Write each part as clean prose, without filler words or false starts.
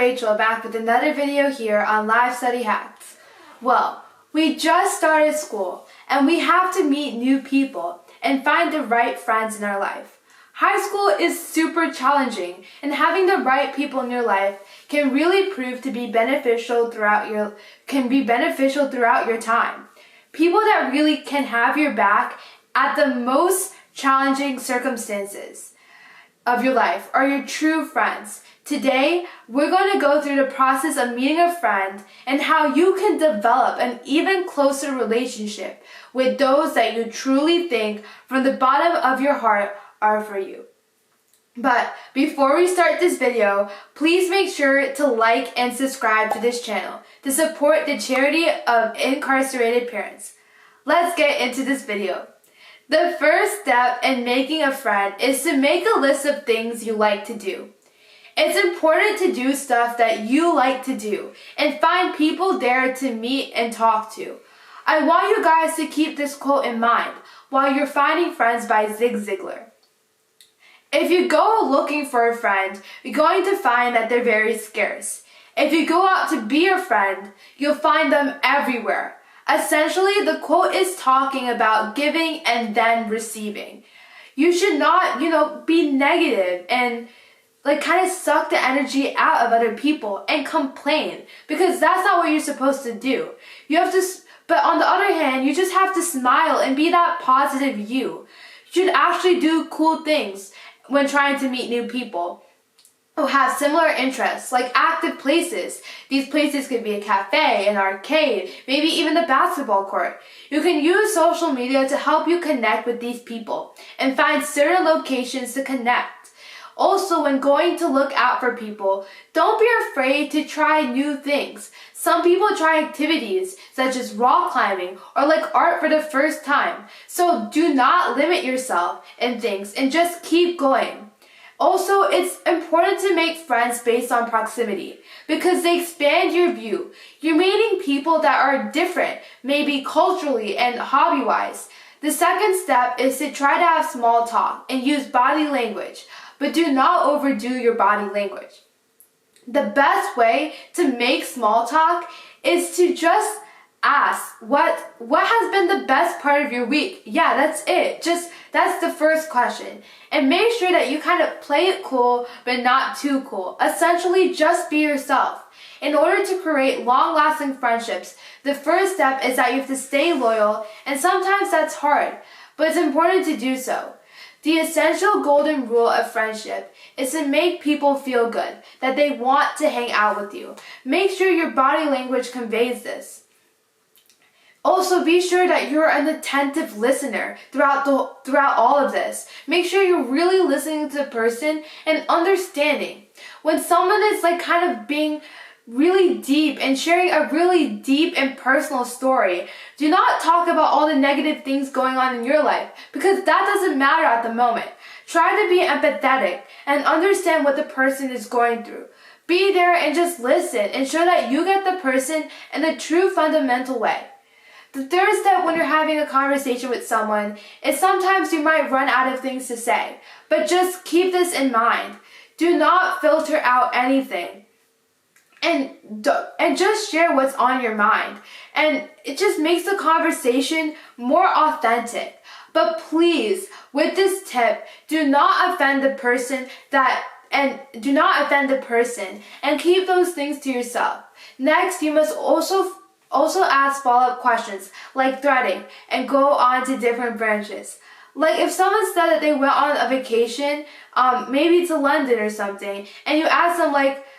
Rachel back with another video here on Live Study Hacks. Well, we just started school and we have to meet new people and find the right friends in our life. High school is super challenging, and having the right people in your life can really prove to be beneficial throughout your time. People that really can have your back at the most challenging circumstances of your life are your true friends. Today, we're going to go through the process of meeting a friend and how you can develop an even closer relationship with those that you truly think from the bottom of your heart are for you. But before we start this video, please make sure to like and subscribe to this channel to support the charity of incarcerated parents. Let's get into this video. The first step in making a friend is to make a list of things you like to do. It's important to do stuff that you like to do and find people there to meet and talk to. I want you guys to keep this quote in mind while you're finding friends by Zig Ziglar. If you go looking for a friend, you're going to find that they're very scarce. If you go out to be a friend, you'll find them everywhere. Essentially, the quote is talking about giving and then receiving. You should not, be negative and kind of suck the energy out of other people and complain, because that's not what you're supposed to do. But on the other hand, you just have to smile and be that positive you. You should actually do cool things when trying to meet new people who have similar interests, like active places. These places could be a cafe, an arcade, maybe even the basketball court. You can use social media to help you connect with these people and find certain locations to connect. Also, when going to look out for people, don't be afraid to try new things. Some people try activities such as rock climbing or art for the first time. So do not limit yourself in things and just keep going. Also, it's important to make friends based on proximity because they expand your view. You're meeting people that are different, maybe culturally and hobby-wise. The second step is to try to have small talk and use body language, but do not overdo your body language. The best way to make small talk is to just ask, what has been the best part of your week? Yeah, that's it. That's the first question. And make sure that you kind of play it cool, but not too cool. Essentially, just be yourself. In order to create long-lasting friendships, the first step is that you have to stay loyal, and sometimes that's hard, but it's important to do so. The essential golden rule of friendship is to make people feel good, that they want to hang out with you. Make sure your body language conveys this. Also, be sure that you're an attentive listener throughout all of this. Make sure you're really listening to the person and understanding. When someone is kind of being really deep and sharing a really deep and personal story, do not talk about all the negative things going on in your life, because that doesn't matter at the moment. Try to be empathetic and understand what the person is going through. Be there and just listen and show that you get the person in the true fundamental way. The third step when you're having a conversation with someone is sometimes you might run out of things to say, but just keep this in mind. Do not filter out anything. And just share what's on your mind. And it just makes the conversation more authentic. But please, with this tip, do not offend the person and keep those things to yourself. Next, you must also ask follow-up questions like threading and go on to different branches. Like if someone said that they went on a vacation, maybe to London or something, and you ask them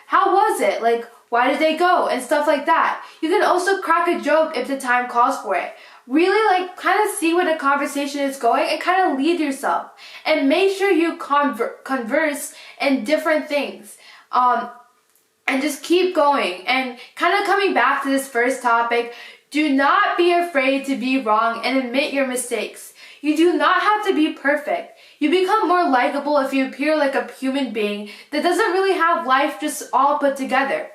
how was it? Why did they go? And stuff like that. You can also crack a joke if the time calls for it. Really kind of see where the conversation is going and kind of lead yourself. And make sure you converse in different things. And just keep going. And kind of coming back to this first topic, do not be afraid to be wrong and admit your mistakes. You do not have to be perfect. You become more likable if you appear like a human being that doesn't really have life just all put together.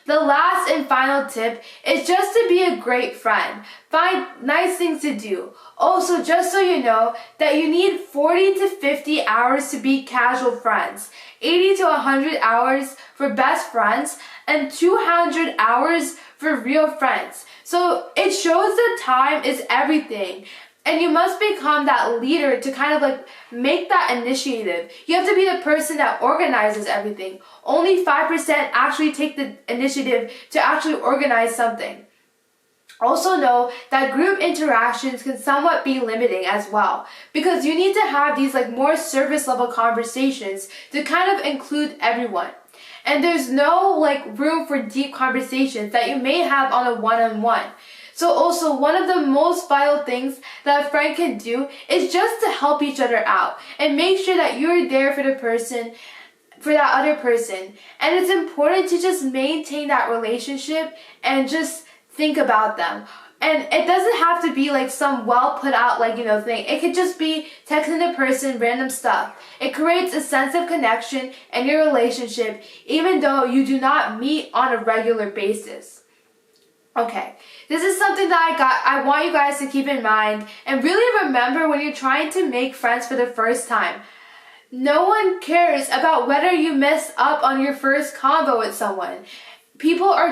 The last and final tip is just to be a great friend. Find nice things to do. Also, just so you know, that you need 40 to 50 hours to be casual friends, 80 to 100 hours for best friends, and 200 hours for real friends. So it shows that time is everything. And you must become that leader to kind of like make that initiative. You have to be the person that organizes everything. Only 5% actually take the initiative to actually organize something. Also know that group interactions can somewhat be limiting as well, because you need to have these like more surface level conversations to kind of include everyone. And there's no like room for deep conversations that you may have on a one-on-one. So also, one of the most vital things that a friend can do is just to help each other out and make sure that you're there for that other person. And it's important to just maintain that relationship and just think about them. And it doesn't have to be like some well put out thing. It could just be texting the person random stuff. It creates a sense of connection in your relationship even though you do not meet on a regular basis. Okay, this is something that I want you guys to keep in mind and really remember when you're trying to make friends for the first time. No one cares about whether you mess up on your first convo with someone. People are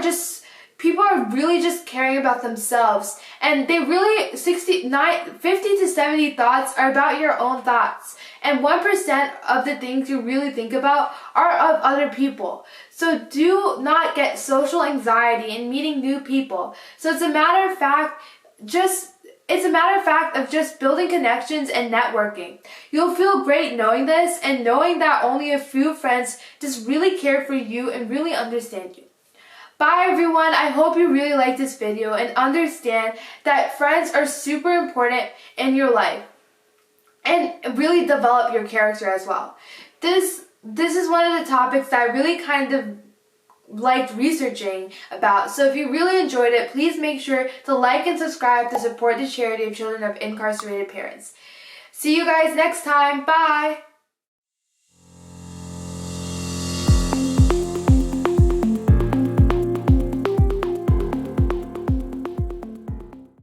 really just caring about themselves, and they really 50 to 70 thoughts are about your own thoughts, and 1% of the things you really think about are of other people. So do not get social anxiety in meeting new people. So it's a matter of fact of just building connections and networking. You'll feel great knowing this and knowing that only a few friends just really care for you and really understand you. Bye everyone, I hope you really liked this video and understand that friends are super important in your life and really develop your character as well. This is one of the topics that I really kind of liked researching about. So if you really enjoyed it, please make sure to like and subscribe to support the charity of children of incarcerated parents. See you guys next time. Bye!